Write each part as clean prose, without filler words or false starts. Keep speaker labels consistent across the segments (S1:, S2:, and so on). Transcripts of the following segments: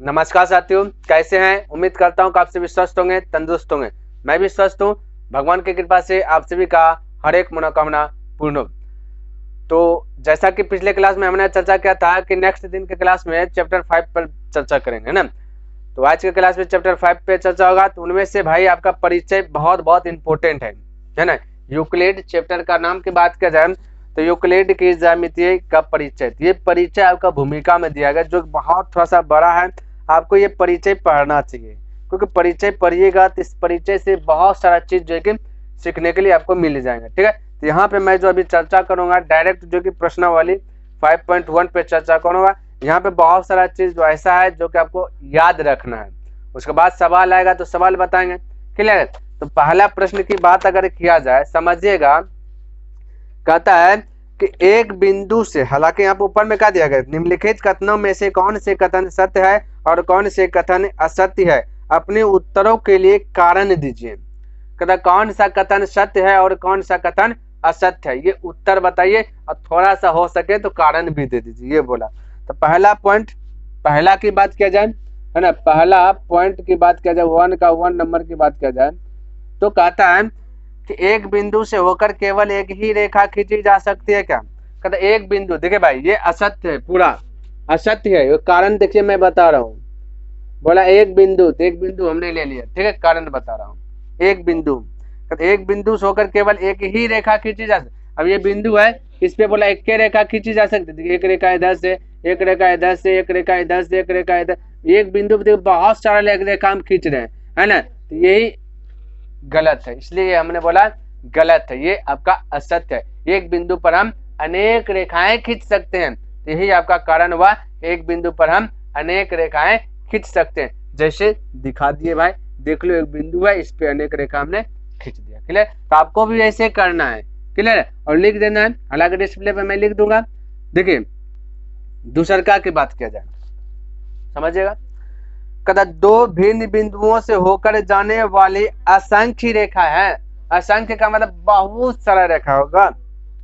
S1: नमस्कार साथियों, कैसे हैं? उम्मीद करता हूं कि आप सभी स्वस्थ होंगे, तंदुरुस्त होंगे। मैं भी स्वस्थ हूं। भगवान की कृपा से आप सभी का हर एक मनोकामना पूर्ण हो। तो जैसा कि पिछले क्लास में हमने चर्चा किया था कि नेक्स्ट दिन के क्लास में चैप्टर 5 पर चर्चा करेंगे, है ना। तो आज के क्लास में चैप्टर 5 पे चर्चा होगा। तो उनमें से भाई आपका परिचय बहुत बहुत इंपॉर्टेंट है ना। यूक्लिड चैप्टर का नाम की बात किया जाए तो यूक्लिड की ज्यामिति का परिचय, ये परिचय आपका भूमिका में दिया गया, जो बहुत थोड़ा सा बड़ा है। आपको ये परिचय पढ़ना चाहिए, क्योंकि परिचय पढ़िएगा तो इस परिचय से बहुत सारा चीज जो है कि सीखने के लिए आपको मिल जाएगा। ठीक है, तो यहाँ पे मैं जो अभी चर्चा करूंगा डायरेक्ट जो कि प्रश्नावली 5.1 पे चर्चा करूंगा। यहाँ पे बहुत सारा चीज जो ऐसा है जो कि आपको याद रखना है। उसके बाद सवाल आएगा तो सवाल बताएंगे। क्लियर? तो पहला प्रश्न की बात अगर किया जाए, समझिएगा, कहता है कि एक बिंदु से, हालांकि यहाँ पर ऊपर में क्या दिया गया, निम्नलिखित कथनों में से कौन से कथन सत्य है और कौन से कथन असत्य है, अपने उत्तरों के लिए कारण दीजिए। कहता कौन सा कथन सत्य है और कौन सा कथन असत्य है, ये उत्तर बताइए और थोड़ा सा हो सके तो कारण भी दे दीजिए, ये बोला। तो पहला पॉइंट, पहला की बात किया जाए, है ना, पहला पॉइंट की बात किया जाए, 1 नंबर की बात किया जाए, तो कहता है कि एक बिंदु से होकर केवल एक ही रेखा खींची जा सकती है क्या। कहता एक बिंदु, देखिए भाई ये असत्य है, पूरा असत्य है। कारण देखिए मैं बता रहा हूँ, बोला एक बिंदु, तो एक बिंदु हमने ले लिया, ठीक है, कारण बता रहा हूँ। एक बिंदु, एक बिंदु से होकर केवल एक ही रेखा खींची जा सकती। अब ये बिंदु है, इस पे बोला एक रेखा खींची जा सकती है, एक रेखा इधर से, एक रेखा इधर से, एक रेखा इधर से, एक रेखा इधर। एक बिंदु पे बहुत सारा रेखा हम खींच रहे हैं, है ना, तो यही गलत है, इसलिए हमने बोला गलत है, ये आपका असत्य है। एक बिंदु पर हम अनेक रेखाएं खींच सकते हैं, तो यही आपका कारण हुआ, एक बिंदु पर हम अनेक रेखाएं खींच सकते हैं। जैसे दिखा दिए भाई, देख लो एक बिंदु है, इस पे अनेक रेखा हमने खींच दिया। क्लियर? तो आपको भी ऐसे करना है। क्लियर है? और लिख देना है, हालांकि डिस्प्ले पे मैं लिख दूंगा। देखिए दूसरका की बात किया जाए, समझिएगा, कदा दो भिन्न बिंदुओं से होकर जाने वाली असंख्य रेखा है। असंख्य का मतलब बहुत सारा रेखा होगा,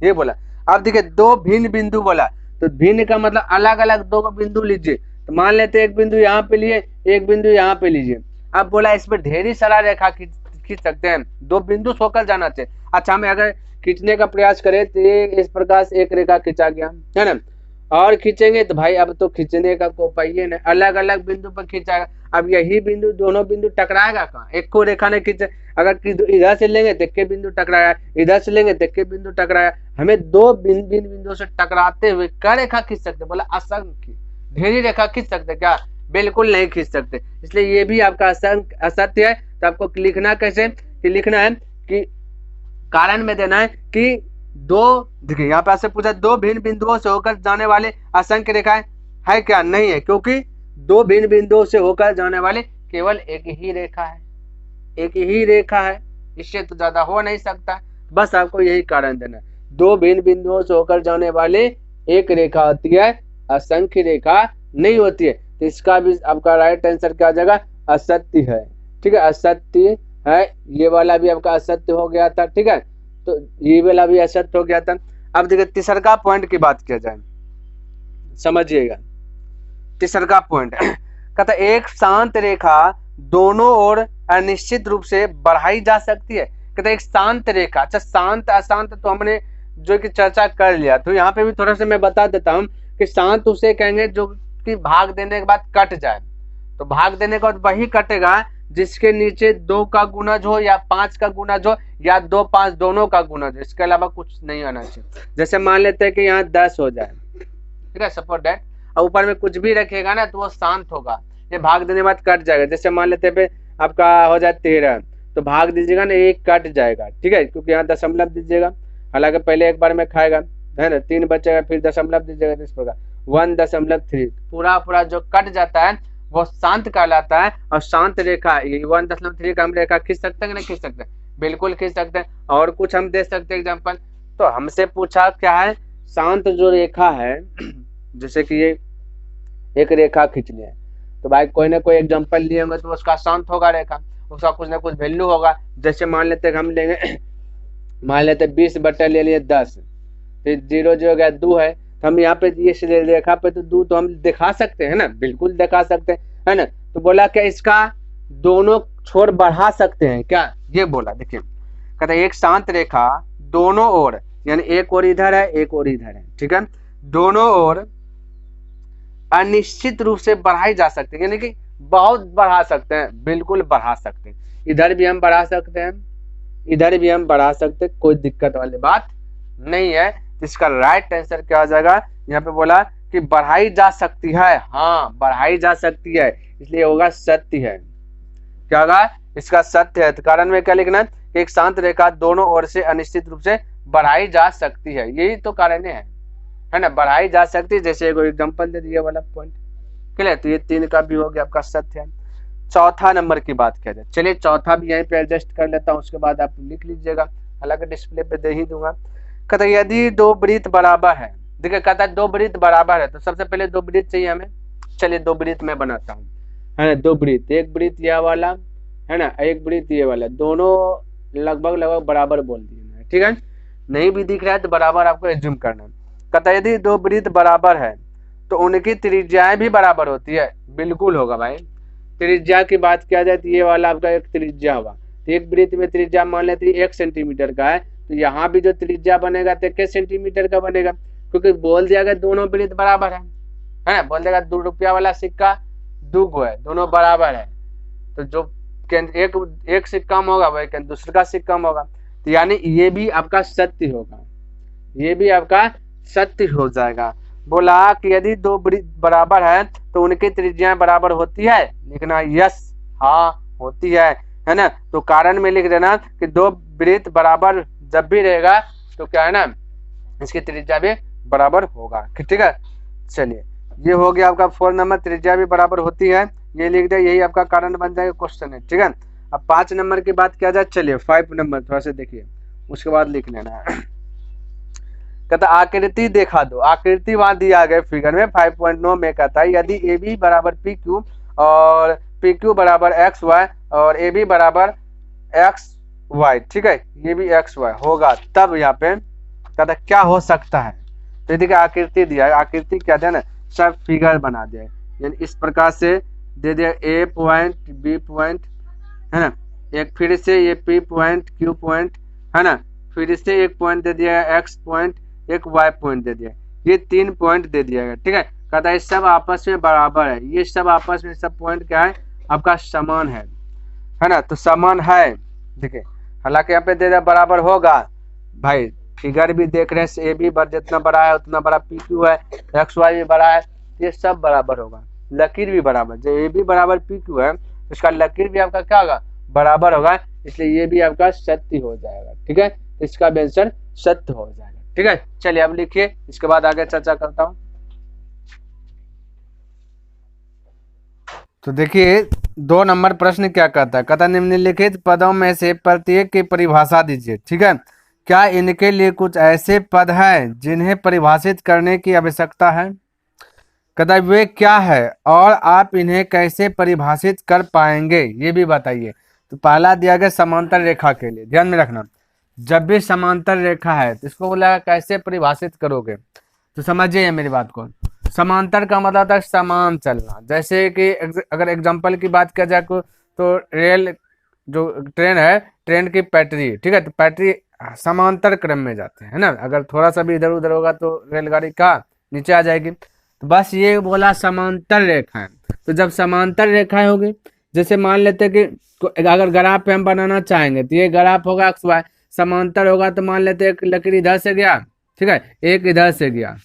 S1: ये बोला। अब देखिए दो भिन्न बिंदु बोला, तो भिन्न का मतलब अलग अलग दो बिंदु लीजिए। तो मान लेते एक बिंदु यहाँ पे लिए, एक बिंदु यहाँ पे लीजिए। अब बोला इसमें ढेरी सारा रेखा खींच सकते हैं, दो बिंदु से होकर जाना चाहिए। अच्छा, हमें अगर खींचने का प्रयास करें तो ये इस प्रकार से एक रेखा खींचा गया, है ना, और खींचेंगे तो भाई अब तो खींचने का कोई पाइए ना, अलग अलग बिंदु पर खींचाएगा। अब यही बिंदु, दोनों बिंदु टकराएगा कहाँ? एक को रेखा ने खींचे, अगर इधर से लेंगे तो के बिंदु टकराया, इधर से लेंगे तो के बिंदु टकराया। हमें दो भिन्न बिंदुओं से टकराते हुए क्या रेखा खींच सकते? बोला असंख्य, ढेरी रेखा खींच सकते क्या? बिल्कुल नहीं खींच सकते। इसलिए ये भी आपका असत्य है। तो आपको लिखना कैसे, कि लिखना है कि कारण में देना है कि दो, देखिए यहाँ पे आपसे पूछा दो भिन्न बिंदुओं से होकर जाने वाले असंख्य रेखाएं है क्या? नहीं है, क्योंकि दो भिन्न बिंदुओं से होकर जाने वाले केवल एक ही रेखा है, एक ही रेखा है, इससे तो ज्यादा हो नहीं सकता। बस आपको यही कारण देना है, दो भिन्न बिंदुओं से होकर जाने वाले एक रेखा होती है, असंख्य रेखा नहीं होती है। तो इसका भी आपका राइट आंसर क्या आ जाएगा? असत्य है। ठीक है, असत्य है, ये वाला भी आपका असत्य हो गया था। ठीक है, तो ये वाला भी असत्य हो गया था। अब देखिए तीसरा पॉइंट की बात किया जाए, समझिएगा तीसरा पॉइंट कहता एक शांत रेखा दोनों ओर अनिश्चित रूप से बढ़ाई जा सकती है। कहता एक शांत रेखा, अच्छा शांत अशांत तो हमने जो कि चर्चा कर लिया, तो यहाँ पे भी थोड़ा सा मैं बता देता हूँ कि शांत उसे कहेंगे जो कि भाग देने के बाद कट जाए। तो भाग देने के बाद वही कटेगा जिसके नीचे 2 का गुणज हो या 5 का गुणज हो या 2 5 दोनों का गुणज हो, इसके अलावा कुछ नहीं आना चाहिए। जैसे मान लेते हैं कि यहाँ 10 हो जाए, ठीक है, सपोज दैट, और ऊपर में कुछ भी रखेगा ना तो वो शांत होगा, ये भाग देने के बाद कट जाएगा। जैसे मान लेते हैं आपका हो जाए 13, तो भाग दीजिएगा ना, एक कट जाएगा, ठीक है, क्योंकि यहाँ दशमलव दीजिएगा, हालांकि पहले एक बार में खाएगा, है ना, 3 बचेगा, फिर दशमलव दीजिएगा, इस प्रकार 1.3 पूरा जो कट जाता है वो शांत कहलाता है। और शांत रेखा 1.3 का हम रेखा खींच सकते हैं कि नहीं खींच सकते? बिल्कुल खींच सकते हैं। और कुछ हम दे सकते हैं एग्जाम्पल, तो हमसे पूछा क्या है, शांत जो रेखा है, जैसे कि ये एक रेखा खींच लिया, तो भाई कोई ना कोई एग्जाम्पल लिए होंगे तो उसका शांत होगा रेखा, उसका कुछ ना कुछ वैल्यू होगा। जैसे मान लेते हम लेंगे, मान लेते 20 बटा ले लिए 10, फिर 0 जो हो गया 2 है, तो हम यहाँ पे ये रेखा पे तो 2 तो हम दिखा सकते हैं ना, बिल्कुल दिखा सकते हैं, है ना। तो बोला क्या इसका दोनों छोर बढ़ा सकते हैं क्या, ये बोला। देखिए कहता है एक शांत रेखा दोनों ओर, यानी एक ओर इधर है एक ओर इधर है, ठीक है, दोनों ओर अनिश्चित रूप से बढ़ाई जा सकती है, यानी कि बहुत बढ़ा सकते हैं, बिल्कुल बढ़ा सकते हैं। इधर भी हम बढ़ा सकते हैं, इधर भी हम बढ़ा सकते हैं, कोई दिक्कत वाली बात नहीं है। इसका राइट आंसर क्या हो जाएगा, यहाँ पे बोला कि बढ़ाई जा सकती है, हाँ बढ़ाई जा सकती है, इसलिए होगा सत्य है। क्या होगा, इसका सत्य है। तो कारण में क्या लिखना है, एक शांत रेखा दोनों ओर से अनिश्चित रूप से बढ़ाई जा सकती है, यही तो कारण है ना, बढ़ाई जा सकती है। जैसे एक एग्जांपल दे दिया वाला पॉइंट, क्लियर। तो ये 3 का भी हो गया आपका सत्य है। चौथा नंबर की बात किया जाए, चलिए चौथा भी यहीं पे एडजस्ट कर लेता हूँ, उसके बाद आप लिख लीजिएगा, हालांकि डिस्प्ले पे दे ही दूंगा। कहता है यदि 2 वृत्त बराबर है, देखिए कहता है 2 वृत्त बराबर है, तो सबसे पहले 2 वृत्त चाहिए हमें। चलिए 2 वृत्त मैं बनाता हूँ, है ना, 2 वृत्त, एक वृत्त यह वाला है ना, एक वृत्त ये वाला, दोनों लगभग बराबर बोल दिए, ठीक है। नहीं भी दिख रहा है तो बराबर आपको एज्यूम करना है। कहता है यदि 2 वृत्त बराबर है तो उनकी त्रिज्याएं भी बराबर होती है, बिल्कुल होगा भाई। त्रिज्या की बात किया जाए तो ये वाला आपका एक त्रिज्या हुआ, तो एक वृत्त में त्रिज्या मान लेते हैं 1 सेंटीमीटर का है, तो यहाँ भी जो त्रिज्या बनेगा तो किस सेंटीमीटर का बनेगा, क्योंकि बोल दिया गया दोनों वृत्त बराबर है ना, बोल देगा 2 रुपया वाला सिक्का 2 गो है, दोनों बराबर है, तो जो एक सिक्का कम होगा वही दूसरे का सिक्का कम होगा, तो यानी ये भी आपका सत्य होगा, ये भी आपका सत्य हो जाएगा। बोला कि यदि 2 वृत्त बराबर है तो उनकी त्रिज्याएं बराबर होती है, लिखना यस, हाँ होती है ना। तो कारण में लिख देना कि 2 वृत्त बराबर जब भी रहेगा तो क्या है ना, इसकी त्रिज्या भी बराबर होगा, ठीक है। चलिए ये हो गया आपका 4 नंबर, त्रिज्या भी बराबर होती है, ये लिख दे, यही आपका कारण बन जाएगा, क्वेश्चन है, ठीक है। अब 5 नंबर की बात किया जाए, चलिए 5 नंबर थोड़ा सा देखिए, उसके बाद लिख लेना है। कहता आकृति देखा दो, आकृति वहां दिया गया फिगर में 5.9 में, कहता है यदि ए बी बराबर पी क्यू और पी क्यू बराबर एक्स वाई और ए बी बराबर एक्स वाई, ठीक है, ये भी एक्स वाई होगा, तब यहाँ पे कहता क्या हो सकता है। तो देखिए आकृति दिया है, आकृति क्या दिया ना, सब फिगर बना दिया, यानी इस प्रकार से दे दिया, ए पॉइंट बी पॉइंट है ना, एक फिर से ये पी पॉइंट क्यू पॉइंट है ना, फिर से एक पॉइंट दे दिया एक्स पॉइंट, एक वाई पॉइंट दे दिया, ये 3 पॉइंट दे दिया गया, ठीक है। कहता है सब आपस में बराबर है, ये सब आपस में सब पॉइंट क्या है आपका समान है ना, तो समान है। देखिए हालांकि यहाँ पे दे दिया बराबर होगा, भाई फिगर भी देख रहे हैं, ए बी जितना बड़ा है उतना बड़ा पी क्यू है, एक्स वाई भी बड़ा है, ये सब बराबर होगा, लकीर भी बराबर, जो ए बी बराबर पी क्यू है उसका लकीर भी आपका क्या होगा, बराबर होगा, इसलिए ये भी आपका सत्य हो जाएगा, ठीक है, इसका भी आंसर सत्य हो जाएगा, ठीक है। चलिए अब लिखिए, इसके बाद आगे चर्चा करता हूं। तो देखिए 2 नंबर प्रश्न क्या कहता है, कहता निम्नलिखित पदों में से प्रत्येक की परिभाषा दीजिए, ठीक है। क्या इनके लिए कुछ ऐसे पद हैं जिन्हें परिभाषित करने की आवश्यकता है, कहता वे क्या है और आप इन्हें कैसे परिभाषित कर पाएंगे ये भी बताइए। तो पहला दिया गया समांतर रेखा के लिए, ध्यान में रखना, जब भी समांतर रेखा है तो इसको बोला कैसे परिभाषित करोगे, तो समझिए मेरी बात को। समांतर का मतलब था समान चलना, जैसे कि अगर एग्जांपल की बात किया जाए तो रेल जो ट्रेन है, ट्रेन की पटरी, ठीक है, तो पटरी समांतर क्रम में जाते हैं, है ना, अगर थोड़ा सा भी इधर उधर होगा तो रेलगाड़ी का नीचे आ जाएगी, तो बस ये बोला समांतर रेखाएं। तो जब समांतर रेखाएं होगी, जैसे मान लेते हैं कि अगर ग्राफ पे हम बनाना चाहेंगे तो ये ग्राफ होगा एक्स वाई, समांतर होगा तो मान लेते एक लकीर इधर से गया, ठीक है, एक इधर से गया,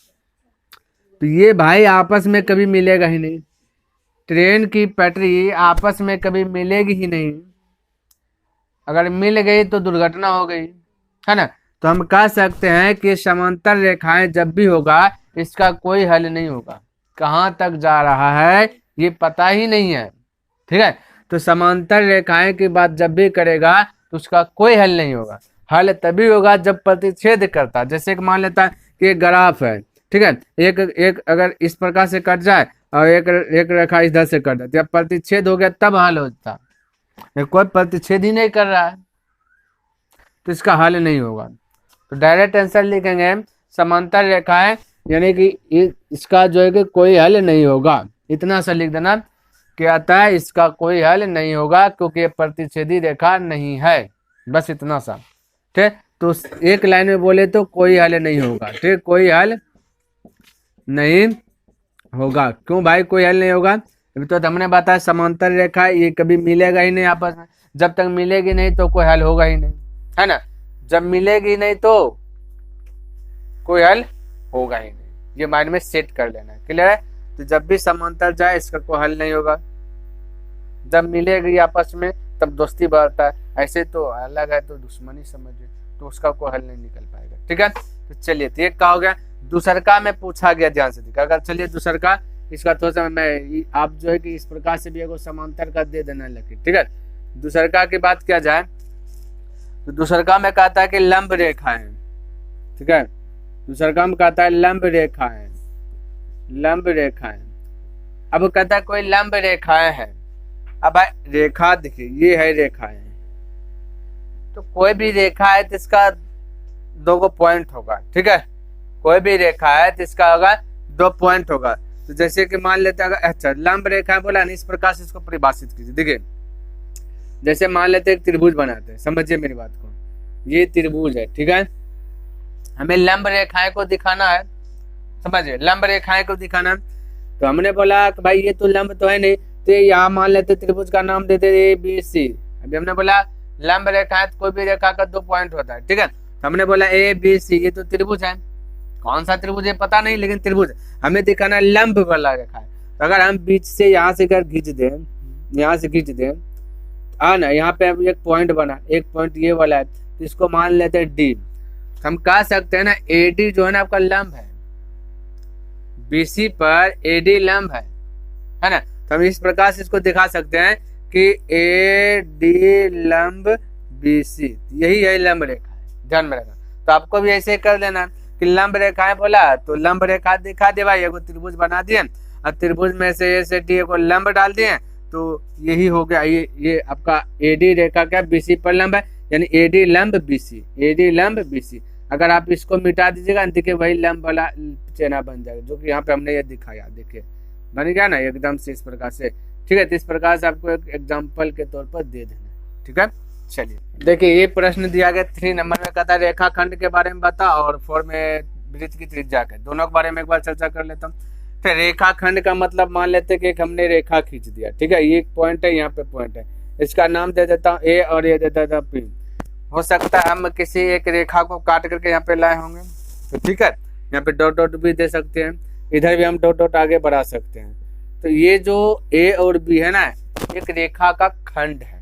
S1: तो ये भाई आपस में कभी मिलेगा ही नहीं, ट्रेन की पटरी आपस में कभी मिलेगी ही नहीं, अगर मिल गई तो दुर्घटना हो गई, है ना। तो हम कह सकते हैं कि समांतर रेखाएं जब भी होगा इसका कोई हल नहीं होगा, कहाँ तक जा रहा है ये पता ही नहीं है, ठीक है। तो समांतर रेखाएं की बात जब भी करेगा तो उसका कोई हल नहीं होगा, हल तभी होगा जब प्रतिच्छेद करता, जैसे कि मान लेता है कि एक ग्राफ है, ठीक है, एक अगर इस प्रकार से कट जाए और एक रेखा इधर से कट जाए, जब प्रतिच्छेद हो गया तब हल होता, कोई प्रतिच्छेद ही नहीं कर रहा है तो इसका हल नहीं होगा। तो डायरेक्ट आंसर लिखेंगे समांतर रेखाएं, यानी कि इसका जो है कि कोई हल नहीं होगा, इतना सा लिख देना, क्या आता है, इसका कोई हल नहीं होगा क्योंकि ये प्रतिच्छेदी रेखा नहीं है। बस इतना सा, ठीक। तो एक लाइन में बोले तो कोई हल नहीं होगा, ठीक, कोई हल नहीं होगा। क्यों भाई कोई हल नहीं होगा? अभी तो हमने बताया समांतर रेखा ये कभी मिलेगा ही नहीं आपस में। जब तक मिलेगी नहीं तो कोई हल होगा ही नहीं, है ना। जब मिलेगी नहीं तो कोई हल होगा ही नहीं। ये माइंड में सेट कर लेना, क्लियर है। तो जब भी समांतर जाए इसका कोई हल नहीं होगा। जब मिलेगी आपस में तब दोस्ती बढ़ता है, ऐसे तो अलग है तो दुश्मनी समझिए, तो उसका कोई हल नहीं निकल पाएगा, ठीक है। तो चलिए, तो एक क्या हो गया, दूसरका में पूछा गया, ध्यान से देखा। अगर चलिए दूसरका, इसका थोड़ा सा मैं आप जो है कि इस प्रकार से भी एगो समांतर का दे देना लगे, ठीक है। दूसरका की बात किया जाए तो दूसरका में कहता है कि लंब रेखा है, ठीक है। दूसरका में कहता है लंब रेखा है, लंब रेखा है। अब कहता है कोई लंब रेखाएं है। अब रेखा देखिए, ये है रेखा है, तो कोई भी रेखा है तो इसका दो गो पॉइंट होगा, ठीक है। कोई भी रेखा है तो इसका होगा दो पॉइंट होगा। तो जैसे कि मान लेते हैं, अच्छा लंब रेखा बोला नहीं, इस प्रकार से इसको परिभाषित कीजिए। देखिए जैसे मान लेते हैं एक त्रिभुज बनाते हैं, समझिए मेरी बात को, ये त्रिभुज है, ठीक है। हमें लंब रेखाएं को दिखाना है, समझिए, लंब रेखाएं को दिखाना है। तो हमने बोला कि भाई ये तो लंब तो है नहीं, तो यहाँ मान लेते त्रिभुज का नाम देते ABC। अभी हमने बोला लंब रेखा है, कोई भी रेखा का दो पॉइंट होता है, ठीक है। तो हमने बोला ABC, ये तो त्रिभुज है। कौन सा त्रिभुज है पता नहीं, लेकिन त्रिभुज हमें दिखाना लंब वाला रेखा है। तो अगर हम बीच से यहाँ से कर खींच दें, यहाँ से खींच दें, ना यहाँ पे अब एक पॉइंट बना, एक पॉइंट ये वाला है, तो इसको मान लेते हैं D। हम कह सकते हैं ना AD जो है ना आपका लंब है, BC पर AD लंब है ना। तो हम इस प्रकार से इसको दिखा सकते हैं कि AD लंब BC, यही है लंब रेखा है, ध्यान में रखना। तो आपको भी ऐसे कर लेना कि लंब रेखाएं बोला तो लंब रेखा दिखा दे भाई, एगो त्रिभुज बना दिए और त्रिभुज में से A से D को लंब डाल दिए, तो यही हो गया। ये आपका AD रेखा क्या BC पर लंब है, यानी AD लंब BC, AD लंब BC। अगर आप इसको मिटा दीजिएगा, देखिए वही लंब वाला चेना बन जाएगा, जो कि यहाँ पे हमने ये दिखाया, देखिए बन गया ना एकदम से इस प्रकार से, ठीक है। तो इस प्रकार से आपको एक एग्जाम्पल के तौर पर दे देना, ठीक है। चलिए देखिए, ये प्रश्न दिया गया 3 नंबर में, कहता है रेखाखंड के बारे में बता और 4 में वृत्त की त्रिज्या के, दोनों के बारे में एक बार चर्चा कर लेता हूँ। तो रेखाखंड का मतलब मान लेते कि एक हमने रेखा खींच दिया, ठीक है। ये एक पॉइंट है, यहाँ पे पॉइंट है, इसका नाम दे देता हूँ A और ये दे देता हूँ P। हो सकता है हम किसी एक रेखा को काट करके यहाँ पे लाए होंगे, तो ठीक है। यहाँ पे डॉट डॉट भी दे सकते हैं, इधर भी हम डॉट डॉट आगे बढ़ा सकते हैं। तो ये जो A और B है ना, एक रेखा का खंड है,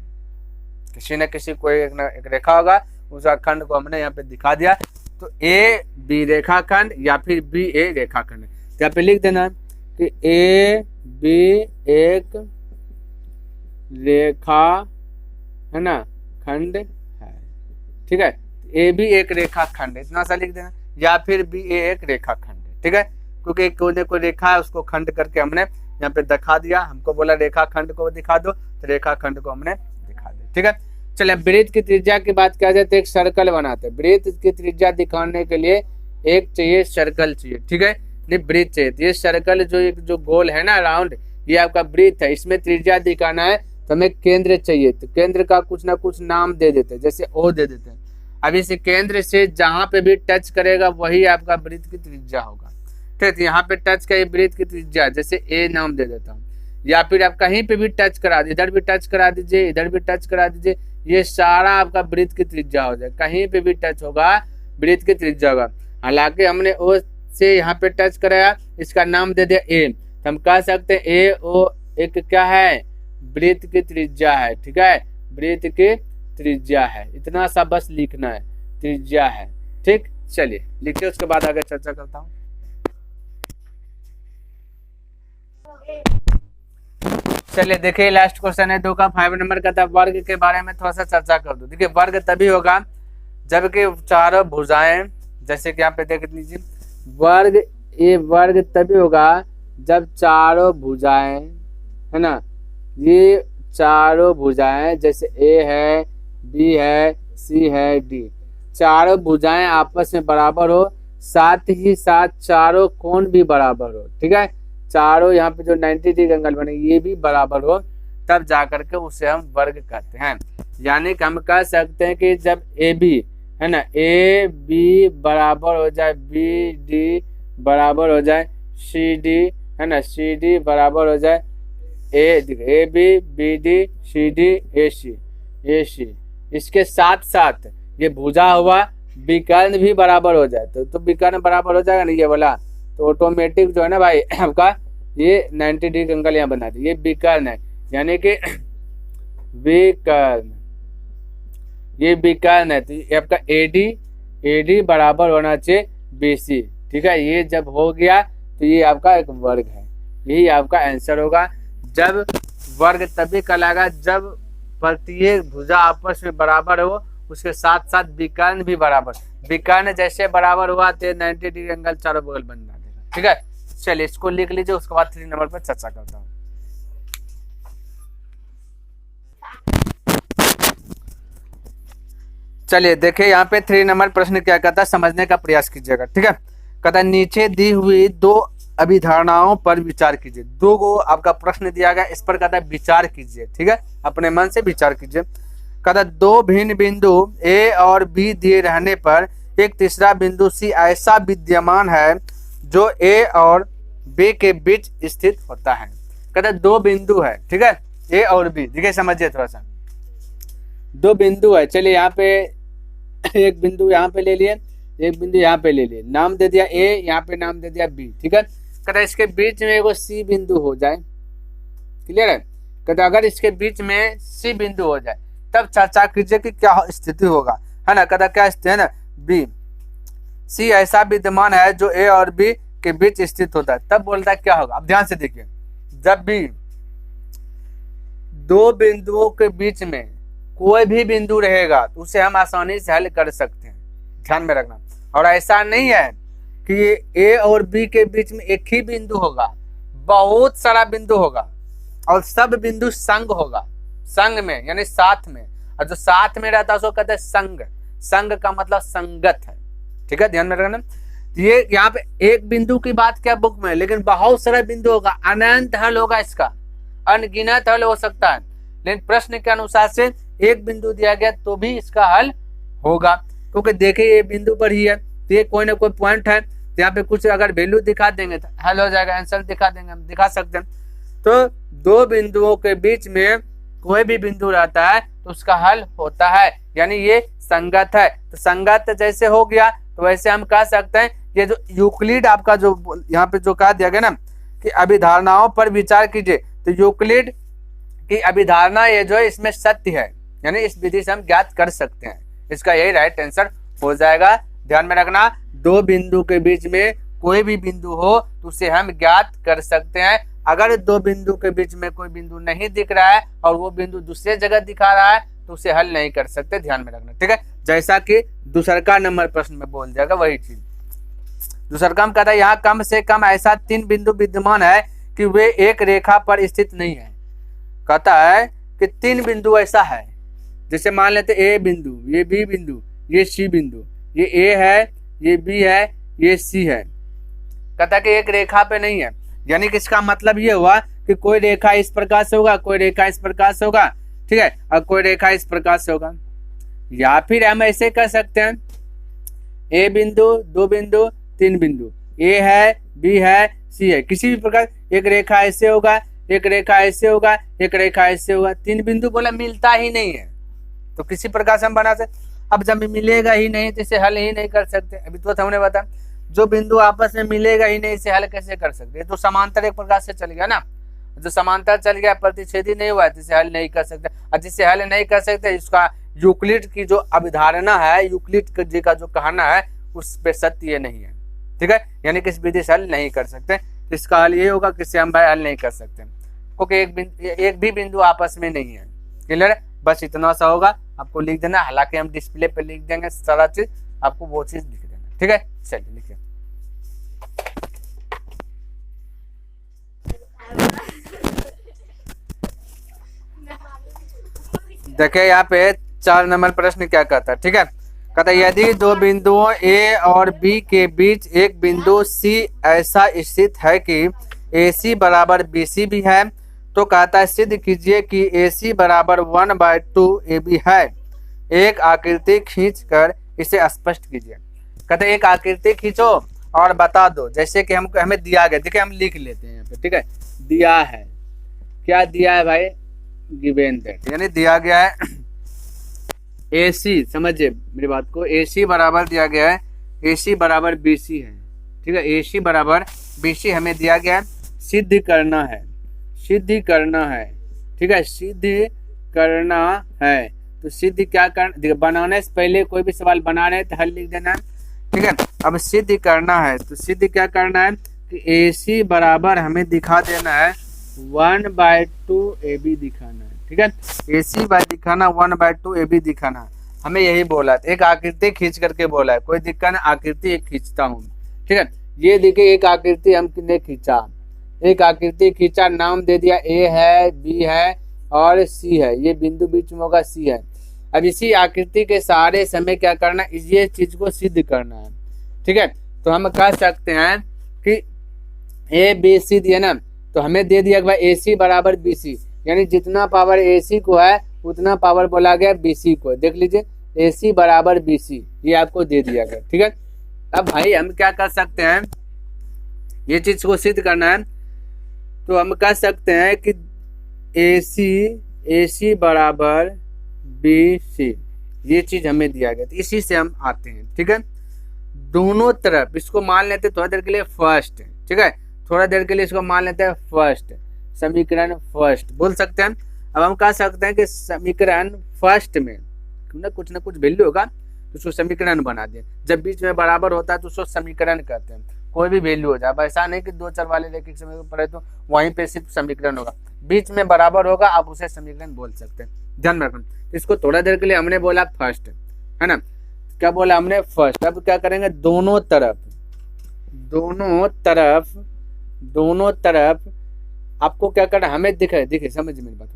S1: किसी न किसी कोई एक रेखा होगा, उसका खंड को हमने यहाँ पे दिखा दिया। तो AB रेखा खंड या फिर BA रेखा खंड। तो यहाँ पे लिख देना कि AB एक रेखा है ना खंड है, ठीक है। AB एक रेखा खंड है, इतना सा लिख देना, या फिर BA एक रेखा खंड है, ठीक है। क्योंकि कोई रेखा है उसको खंड करके हमने यहाँ पे दिखा दिया, हमको बोला रेखा खंड को दिखा दो, तो रेखा खंड को हमने दिखा दिया, ठीक है। चलिए वृत्त की त्रिज्या की बात किया जाए तो एक सर्कल बनाते हैं। वृत्त की त्रिज्या दिखाने के लिए एक चाहिए सर्कल चाहिए, ठीक है, नहीं वृत्त चाहिए। ये सर्कल जो गोल है ना राउंड, ये आपका वृत्त है, इसमें त्रिज्या दिखाना है तो हमें केंद्र चाहिए। तो केंद्र का कुछ ना कुछ नाम दे देते हैं, जैसे O दे देते हैं। अब इस केंद्र से जहां पे भी टच करेगा वही आपका वृत्त की त्रिज्या होगा, ठीक है। यहाँ पे टच का वृत्त की त्रिज्या, जैसे A नाम दे देता हूँ, या फिर आप कहीं पे भी टच करा दीजिए, इधर भी टच करा दीजिए, इधर भी टच करा दीजिए, ये सारा आपका वृत्त की त्रिज्या हो जाए। कहीं पे भी टच होगा वृत्त की त्रिज्या होगा। हालांकि हमने O से यहाँ पे टच कराया, इसका नाम दे दिया A, तो हम कह सकते हैं AO एक क्या है, वृत्त की त्रिज्या है, ठीक है, वृत्त की त्रिज्या है। इतना सा बस लिखना है, त्रिज्या है, ठीक। चलिए लिखिए, उसके बाद आगे चर्चा करता हूँ। चलिए देखिए लास्ट क्वेश्चन है 2 का 5 नंबर का था, वर्ग के बारे में थोड़ा सा चर्चा कर दो। देखिए वर्ग तभी होगा जबकि चारों भुजाएं, जैसे कि यहाँ पे देख लीजिए, वर्ग तभी होगा जब चारों भुजाएं, है ना, ये चारों भुजाएं, जैसे A है, B है, C है, D, चारों भुजाएं आपस में बराबर हो, साथ ही साथ चारों कोण भी बराबर हो, ठीक है। चारों यहाँ पे जो 90 डिग्री एंगल बने ये भी बराबर हो, तब जा करके उसे हम वर्ग कहते हैं। यानी कि हम कह सकते हैं कि जब ए बी है ना, ए बी बराबर हो जाए बी डी बराबर हो जाए सी डी है ना, सी डी बराबर हो जाए A B D C D A C, इसके साथ साथ ये भुजा हुआ विकर्ण भी बराबर हो जाए तो विकर्ण बराबर हो जाएगा ना ये वाला, तो ऑटोमेटिक जो है ना भाई आपका ये 90 डिग्री एंगल यहाँ बना दिया, ये विकर्ण है। यानी कि विकर्ण, ये विकर्ण है तो ये आपका एडी बराबर होना चाहिए बीसी। ठीक है, ये जब हो गया तो ये आपका एक वर्ग है, यही आपका आंसर होगा। जब वर्ग तभी कहलाएगा जब प्रत्येक भुजा आपस में बराबर हो, उसके साथ साथ विकर्ण भी बराबर। विकर्ण जैसे बराबर हुआ तो 90 डिग्री एंगल चारों बगल बन जाएगा। ठीक है, चलिए इसको लिख लीजिए, उसके बाद 3 नंबर पर चर्चा करता हूँ। चलिए देखिए यहाँ पे 3 नंबर प्रश्न क्या कहता है, समझने का प्रयास कीजिएगा। ठीक है, कहता है नीचे दी हुई 2 अभिधारणाओं पर विचार कीजिए। 2 को आपका प्रश्न दिया गया, इस पर कहता है विचार कीजिए। ठीक है, अपने मन से विचार कीजिए। कहता 2 भिन्न बिंदु ए और बी दिए रहने पर एक तीसरा बिंदु सी ऐसा विद्यमान है जो ए और बी के बीच स्थित होता है। कहता 2 बिंदु है, ठीक है, ए और बी। देखिए समझिए थोड़ा सा, 2 बिंदु है। चलिए यहाँ पे एक बिंदु यहाँ पे ले लिए, एक बिंदु यहाँ पे ले लिए, नाम दे दिया ए, यहाँ पे नाम दे दिया बी। ठीक है, कहता इसके बीच में एगो सी बिंदु हो जाए। क्लियर है, कहता अगर इसके बीच में सी बिंदु हो जाए तब चर्चा कीजिए कि क्या स्थिति होगा, है ना। कहता क्या स्थिति है ना, बी सी ऐसा विद्यमान है जो ए और बी के बीच स्थित होता है, तब बोलता है क्या होगा। अब ध्यान से देखिए, जब भी 2 बिंदुओं के बीच में कोई भी बिंदु रहेगा तो उसे हम आसानी से हल कर सकते हैं, ध्यान में रखना। और ऐसा नहीं है कि ए और बी के बीच में एक ही बिंदु होगा, बहुत सारा बिंदु होगा और सब बिंदु संग होगा, संग में यानी साथ में, और जो साथ में रहता है उसको कहते हैं संग। संग का मतलब संगत है। ठीक है, ध्यान में रखना। ये यहाँ पे एक बिंदु की बात क्या बुक में, लेकिन बहुत सारा बिंदु होगा, अनंत हल होगा, इसका अनगिनत हल हो सकता है। लेकिन प्रश्न के अनुसार से एक बिंदु दिया गया तो भी इसका हल होगा, क्योंकि देखिए ये बिंदु पर ही है तो ये कोई ना कोई पॉइंट है, तो यहाँ पे कुछ अगर वैल्यू दिखा देंगे तो हल हो जाएगा, आंसर दिखा देंगे, हम दिखा सकते हैं। तो 2 बिंदुओं के बीच में कोई भी बिंदु रहता है तो उसका हल होता है, यानी ये संगत है। तो संगत जैसे हो गया तो वैसे हम कह सकते हैं ये जो यूक्लिड आपका जो यहाँ पे जो कहा दिया गया ना कि अभिधारणाओं पर विचार कीजिए, तो यूक्लिड की अभिधारणा ये जो है इसमें सत्य है, यानी इस विधि से हम ज्ञात कर सकते हैं। इसका यही राइट आंसर हो जाएगा। ध्यान में रखना, 2 बिंदु के बीच में कोई भी बिंदु हो तो उसे हम ज्ञात कर सकते हैं। अगर 2 बिंदु के बीच में कोई बिंदु नहीं दिख रहा है और वो बिंदु दूसरे जगह दिखा रहा है तो उसे हल नहीं कर सकते, ध्यान में रखना। ठीक है, जैसा कि दूसरा नंबर प्रश्न में बोल जाएगा वही चीज। दूसरा काम कहता है यहाँ कम से कम ऐसा 3 बिंदु विद्यमान है कि वे एक रेखा पर स्थित नहीं है। कहता है कि 3 बिंदु ऐसा है, जैसे मान लेते ए बिंदु, ये बी बिंदु, ये सी बिंदु, ये ए है, ये बी है, ये सी है। कहता है कि एक रेखा पे नहीं है, यानी कि इसका मतलब ये हुआ कि कोई रेखा इस प्रकार से होगा, कोई रेखा इस प्रकार से होगा, ठीक है, और कोई रेखा इस प्रकार से होगा। या फिर हम ऐसे कर सकते हैं, ए बिंदु, 2 बिंदु, 3 बिंदु, ए है, बी है, सी है, किसी भी प्रकार एक रेखा ऐसे होगा, एक रेखा ऐसे होगा, एक रेखा ऐसे होगा। 3 बिंदु बोला मिलता ही नहीं है तो किसी प्रकार से हम बना सकते। अब जब मिलेगा ही नहीं तो इसे हल ही नहीं कर सकते। अभी तो हमने बताया जो बिंदु आपस में मिलेगा ही नहीं इसे हल कैसे कर सकते। तो समांतर एक प्रकार से चल गया ना, जो समांतर चल गया प्रतिच्छेदी नहीं हुआ जिसे हल नहीं कर सकते, और जिसे हल नहीं कर सकते इसका यूक्लिड की जो अवधारणा है, यूक्लिड जी का जो कहना है उस पे सत्य नहीं है। ठीक है, यानी कि इस विधि से हल नहीं कर सकते। इसका हल ये होगा कि इसे हम भाई हल नहीं कर सकते क्योंकि एक भी बिंदु आपस में नहीं है। क्लियर है, बस इतना सा होगा, आपको लिख देना। हालांकि हम डिस्प्ले पे लिख देंगे सारा चीज, आपको वो चीज लिख देना। ठीक है, चलिए लिखिए। देखिए यहाँ पे 4 नंबर प्रश्न क्या कहता है। ठीक है, कहता है यदि 2 बिंदुओं ए और बी के बीच एक बिंदु सी ऐसा स्थित है कि AC बराबर BC भी है, तो कहता है सिद्ध कीजिए कि AC बराबर 1/2 AB है। एक आकृति खींचकर इसे स्पष्ट कीजिए। कहते हैं एक आकृति खींचो और बता दो, जैसे कि हमको हमें दिया गया, देखिए हम लिख लेते हैं यहाँ पे, ठीक है। दिया है, क्या दिया है भाई, गिवन दैट, यानी दिया गया है AC, समझिए मेरी बात को, AC बराबर दिया गया है, AC बराबर BC है, ठीक है। AC बराबर BC हमें दिया गया है, सिद्ध करना है, सिद्ध करना है, ठीक है, सिद्ध करना है। तो सिद्ध क्या करना, बनाने से पहले कोई भी सवाल बना रहे हैं तो हल लिख देना है, ठीक है। अब सिद्ध करना है, तो सिद्ध क्या करना है कि AC बराबर हमें दिखा देना है 1/2 AB दिखाना है, ठीक है। AC बाय दिखाना 1/2 AB दिखाना है, हमें यही बोला है। एक आकृति खींच करके बोला है, कोई दिक्कत नहीं, आकृति एक खींचता हूँ, ठीक है। ये देखिए एक आकृति हमने खींचा, एक आकृति खींचा, नाम दे दिया A है, B है और C है, ये बिंदु बीच में होगा C है। अब इसी आकृति के सारे समय क्या करना है, ये चीज को सिद्ध करना है, ठीक है। तो हम कह सकते हैं कि ABC दिया ना, तो हमें दे दिया भाई AC बराबर BC, यानी जितना पावर AC को है उतना पावर बोला गया BC को। देख लीजिए AC बराबर BC, ये आपको दे दिया गया, ठीक है। अब भाई हम क्या कर सकते हैं, ये चीज को सिद्ध करना है, तो हम कह सकते हैं कि AC बराबर BC, ये चीज हमें दिया गया, तो इसी से हम आते हैं, ठीक है। दोनों तरफ इसको मान लेते हैं थोड़ा देर के लिए फर्स्ट, ठीक है, थोड़ा देर के लिए इसको मान लेते हैं फर्स्ट, समीकरण फर्स्ट बोल सकते हैं। अब हम कह सकते हैं कि समीकरण फर्स्ट में कुछ ना कुछ वैल्यू होगा तो उसको समीकरण बना दिए। जब बीच में बराबर होता है तो उसको समीकरण कहते हैं, कोई भी वैल्यू हो जाए, ऐसा नहीं कि 2 चर वाले लेके समय पढ़े तो वहीं पे सिर्फ समीकरण होगा, बीच में बराबर होगा आप उसे समीकरण बोल सकते हैं, ध्यान में रखना। इसको थोड़ा देर के लिए हमने बोला फर्स्ट, है ना, क्या बोला हमने फर्स्ट। अब क्या करेंगे, दोनों तरफ आपको क्या करना, हमें दिखे समझ मेरी बात,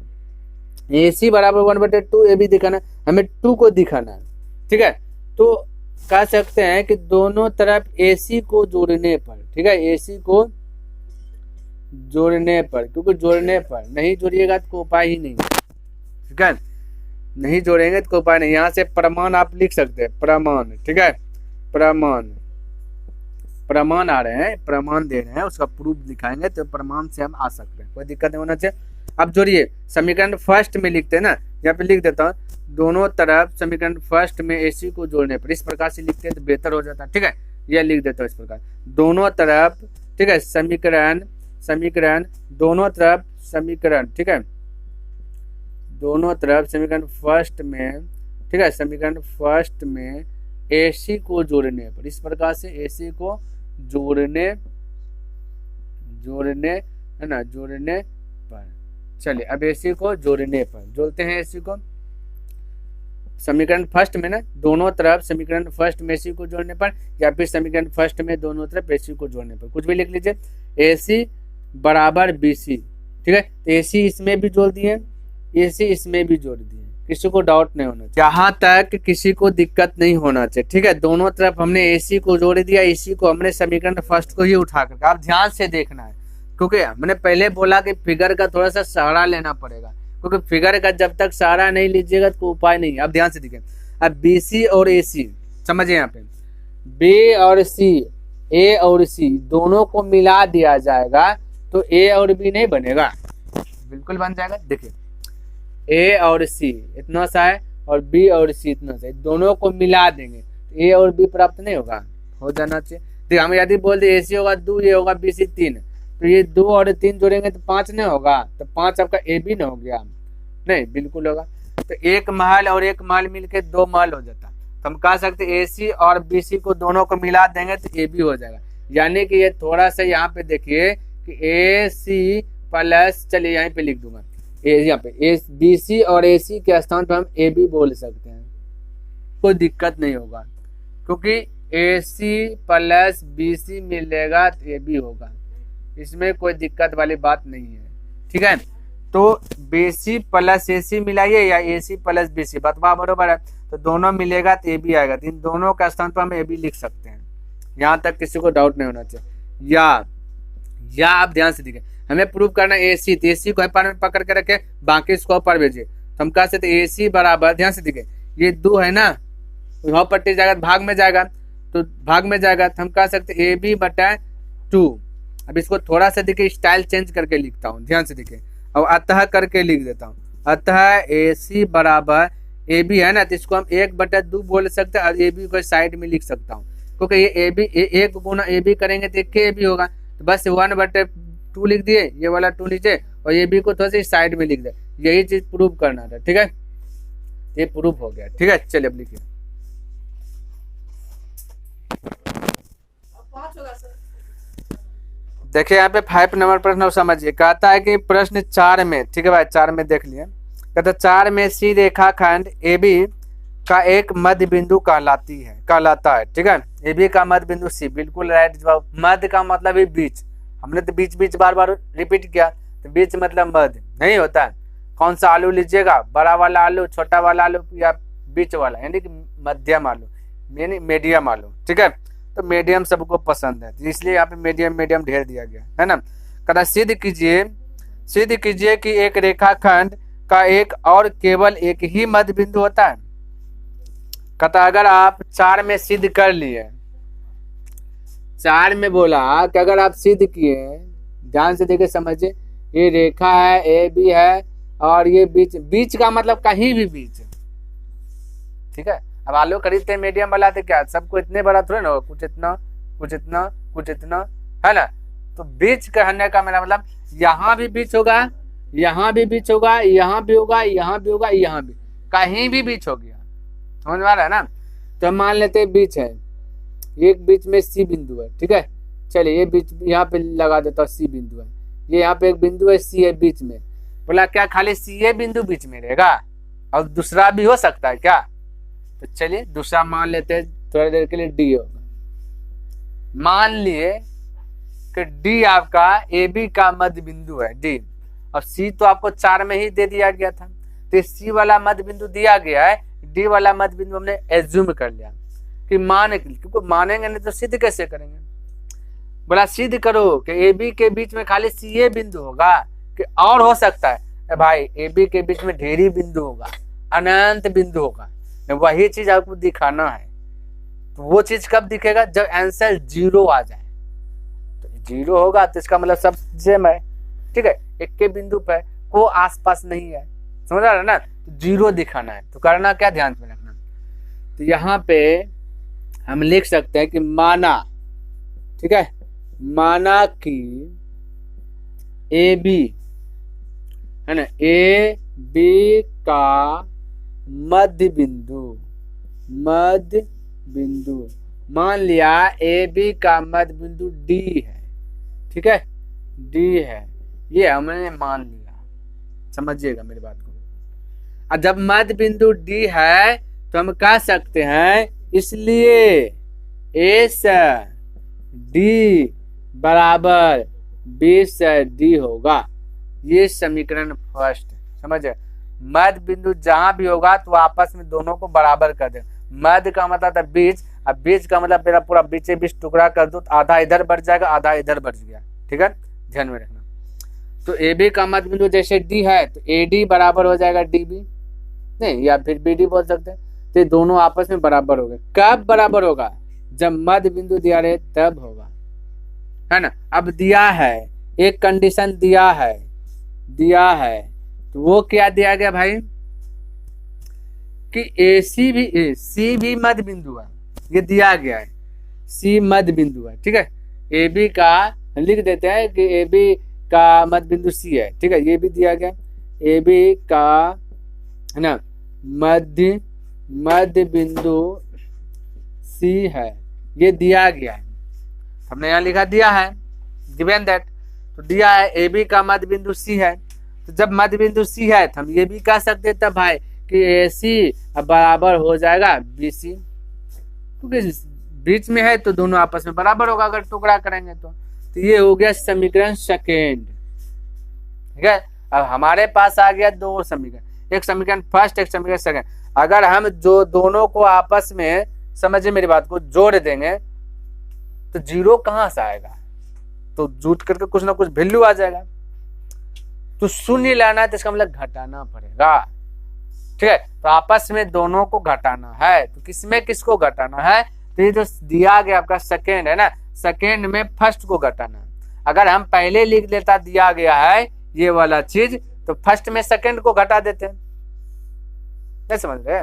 S1: AC बराबर 1/2 AB दिखाना, हमें 2 को दिखाना है, ठीक है। तो कह सकते हैं कि दोनों तरफ AC को जोड़ने पर, ठीक है, AC को जोड़ने पर, क्योंकि जोड़ने पर, नहीं जोड़िएगा तो कोई उपाय ही नहीं, ठीक है, नहीं जोड़ेंगे तो कोई उपाय नहीं। यहाँ से प्रमाण आप लिख सकते हैं, प्रमाण, ठीक है, प्रमाण आ रहे हैं, प्रमाण दे रहे हैं, उसका प्रूफ दिखाएंगे तो प्रमाण से हम आ सकते हैं, कोई दिक्कत नहीं होना चाहिए। अब जोड़िए, समीकरण फर्स्ट में लिखते हैं ना, यहाँ पे लिख देता हूँ, दोनों तरफ समीकरण फर्स्ट में AC को जोड़ने पर, इस प्रकार से लिखते हैं तो बेहतर हो जाता है, ठीक है। यह लिख देता हूँ इस प्रकार, दोनों तरफ, ठीक है, समीकरण दोनों तरफ समीकरण, ठीक है, दोनों तरफ समीकरण फर्स्ट में, ठीक है, समीकरण फर्स्ट में AC को जोड़ने पर, इस प्रकार से AC को जोड़ने है ना, जोड़ने पर। चलिए अब AC को जोड़ने पर जोड़ते हैं, AC को समीकरण फर्स्ट में ना, दोनों तरफ समीकरण फर्स्ट में AC को जोड़ने पर, या फिर समीकरण फर्स्ट में दोनों तरफ AC को जोड़ने पर, कुछ भी लिख लीजिए। AC बराबर BC, ठीक है, तो AC इसमें भी जोड़ दिए, AC इसमें भी जोड़ दिए, किसी को डाउट नहीं होना चाहिए, जहां तक किसी को दिक्कत नहीं होना चाहिए, ठीक है। दोनों तरफ हमने AC को जोड़ दिया, AC को हमने समीकरण फर्स्ट को ही उठा कर, आप ध्यान से देखना है, क्योंकि मैंने पहले बोला कि फिगर का थोड़ा सा सहारा लेना पड़ेगा, क्योंकि फिगर का जब तक सहारा नहीं लीजिएगा तो कोई उपाय नहीं है। अब ध्यान से देखिए, अब BC और AC समझिए, यहाँ पे B और C, A और C दोनों को मिला दिया जाएगा तो A और B नहीं बनेगा, बिल्कुल बन जाएगा। देखिए A और C इतना सा है और B और C इतना सा है, दोनों को मिला देंगे तो A और B प्राप्त नहीं होगा, हो जाना चाहिए। देखिए हम यदि बोल दे AC होगा 2, ये होगा BC 3, तो ये 2 और 3 जोड़ेंगे तो 5 नहीं होगा, तो 5 आपका AB नहीं हो गया, नहीं बिल्कुल होगा। तो एक महल और एक महल मिलके 2 महल हो जाता, तो हम कह सकते AC और BC को दोनों को मिला देंगे तो AB हो जाएगा। यानी कि ये थोड़ा सा यहाँ पे देखिए कि AC प्लस, चलिए यहाँ पे लिख दूंगा, यहाँ पे BC और AC के स्थान पर हम AB बोल सकते हैं, कोई दिक्कत नहीं होगा, क्योंकि AC प्लस BC मिलेगा तो AB होगा, इसमें कोई दिक्कत वाली बात नहीं है, ठीक है। तो BC प्लस AC मिलाइए या AC प्लस BC, बतवा बरोबर है, तो दोनों मिलेगा तो AB आएगा, तो इन दोनों का स्थान पर हम AB लिख सकते हैं, यहाँ तक किसी को डाउट नहीं होना चाहिए। या आप ध्यान से देखिए, हमें प्रूव करना ए सी, तो ए सी को पार में पकड़ के रखे, बाकी इसको पर भेजिए, तो हम कह सकते ए सी बराबर, ध्यान से देखिए, ये 2 है ना, वहाँ पट्टी जाएगा भाग में जाएगा, तो भाग में जाएगा, तो हम कह सकते ए बी बटा 2। अब इसको थोड़ा सा देखिए स्टाइल चेंज करके लिखता हूँ, ध्यान से देखिए, और अतः करके लिख देता हूँ, अतः ए सी बराबर ए बी है ना, तो इसको हम 1/2 बोल सकते हैं, और ए बी को साइड में लिख सकता हूँ, क्योंकि ये A B 1 Guna A B करेंगे तो 1 ए बी होगा, तो बस 1/2 लिख दिए, ये वाला 2 लीजिए, और ए बी को थोड़ा सा साइड में लिख दे, यही चीज प्रूव करना था, ठीक है, ये प्रूव हो गया, ठीक है। चलिए अब लिखिए, देखिए यहाँ पे 5 नंबर प्रश्न समझिए, कहता है कि प्रश्न 4 में, ठीक है भाई, 4 में देख लिए, कहता 4 में सी रेखाखंड ए बी का एक मध्य बिंदु कहलाता है, ठीक है, ए बी का मध्य बिंदु सी, बिल्कुल राइट जवाब। मध्य का मतलब है बीच, हमने तो बीच बीच बार बार रिपीट किया, तो बीच मतलब मध्य नहीं होता है। कौन सा आलू लीजिएगा, बड़ा वाला आलू, छोटा वाला आलू, या बीच वाला, यानी कि मध्यम आलू, यानी मीडियम आलू, ठीक है, तो मीडियम सबको पसंद है, तो इसलिए यहाँ पे मीडियम ढेर दिया गया है ना। कहता सिद्ध कीजिए कि एक रेखाखंड का एक और केवल एक ही मध्य बिंदु होता है। कहता अगर आप 4 में सिद्ध कर लिए, 4 में बोला कि अगर आप सिद्ध किए, ध्यान से देखिए समझिए, ये रेखा है, ए बी है, और ये बीच का मतलब कहीं भी बीच, ठीक है। अब आलू खरीदते मीडियम वाला, तो क्या सबको इतने बड़ा थोड़ा ना, कुछ इतना है ना, तो बीच कहने का मेरा मतलब यहाँ भी बीच होगा, यहाँ भी बीच होगा, यहाँ भी होगा, यहाँ भी होगा, यहाँ भी, कहीं भी बीच हो गया, समझ में आ रहा है ना। तो हम मान लेते हैं बीच है, एक बीच में सी बिंदु है, ठीक है, चलिए ये बीच यहाँ पे लगा देता हूँ, सी बिंदु है, ये यहाँ पे एक बिंदु है, सी है बीच में, बोला क्या खाली सी ए बिंदु बीच में रहेगा, और दूसरा भी हो सकता है क्या, तो चलिए दूसरा मान लेते हैं थोड़ी देर के लिए, डी होगा। मान लिए कि डी आपका ए बी का मध्य बिंदु है, डी, और सी तो आपको 4 में ही दे दिया गया था, तो सी वाला मध्य बिंदु दिया गया है, डी वाला मध्य बिंदु हमने एज्यूम कर लिया कि क्योंकि मानेंगे नहीं तो सिद्ध कैसे करेंगे। बोला सिद्ध करो कि ए बी के बीच में खाली सी ए बिंदु होगा, कि और हो सकता है भाई, ए बी के बीच में ढेरी बिंदु होगा, अनंत बिंदु होगा, वही चीज आपको दिखाना है। तो वो चीज कब दिखेगा, जब आंसर 0 आ जाए, तो 0 होगा तो इसका मतलब सब सेम है, ठीक है, एक के बिंदु पे को आसपास नहीं है, समझ रहा है ना, तो 0 दिखाना है। तो करना क्या, ध्यान में रखना, तो यहाँ पे हम लिख सकते हैं कि माना, ठीक है, माना कि ए बी है ना, ए बी का मध्य बिंदु, मान लिया ए बी का मध्य बिंदु डी है, ठीक है, डी है, ये हमने मान लिया, समझिएगा मेरी बात को। और जब मध्य बिंदु डी है तो हम कह सकते हैं, इसलिए एस डी बराबर बी से डी होगा, ये समीकरण फर्स्ट, समझे। मध्य बिंदु जहां भी होगा तो आपस में दोनों को बराबर कर दे, मध्य का मतलब था बीच, अब बीच का मतलब मेरा पूरा बीचे बीच टुकड़ा कर दो, तो आधा इधर बढ़ जाएगा, आधा इधर बढ़ गया, ठीक है, ध्यान में रखना। तो ए बी का मध्य बिंदु जैसे डी है, तो ए डी बराबर हो जाएगा डी बी, नहीं, या फिर बी डी बोल सकते हैं, तो दोनों आपस में बराबर हो गए। कब बराबर होगा, जब मध्य बिंदु दिया रहे तब होगा, है ना। अब दिया है, एक कंडीशन दिया है, तो वो क्या दिया गया भाई, कि सी भी मध्य बिंदु है, ये दिया गया है, सी मध्य बिंदु है, ठीक है। ए बी का लिख देते हैं कि ए बी का मध्य बिंदु सी है, ठीक है, ये भी दिया गया, ए बी का है ना मध्य बिंदु सी है, ये दिया गया है, हमने यहाँ लिखा दिया है, गिवन दैट, तो दिया है ए बी का मध्य बिंदु सी है, तो जब मध्य बिंदु सी है तो हम ये भी कह सकते थे भाई कि ए सी बराबर हो जाएगा बी सी, क्योंकि बीच में है तो दोनों आपस में बराबर होगा अगर टुकड़ा करेंगे तो ये हो गया समीकरण सेकेंड, ठीक है। अब हमारे पास आ गया 2 समीकरण, एक समीकरण फर्स्ट, एक समीकरण सेकेंड। अगर हम जो दोनों को आपस में, समझिए मेरी बात को, जोड़ देंगे तो 0 कहां से आएगा, तो जुट करके कुछ ना कुछ वैल्यू आ जाएगा। तो शून्य लाना है तो इसका मतलब घटाना पड़ेगा, ठीक है। तो आपस में दोनों को घटाना है, तो किसमें किसको घटाना है, तो ये जो दिया गया आपका सेकेंड है ना, सेकेंड में फर्स्ट को घटाना। अगर हम पहले लिख लेता दिया गया है ये वाला चीज, तो फर्स्ट में सेकेंड को घटा देते, नहीं समझ रहे।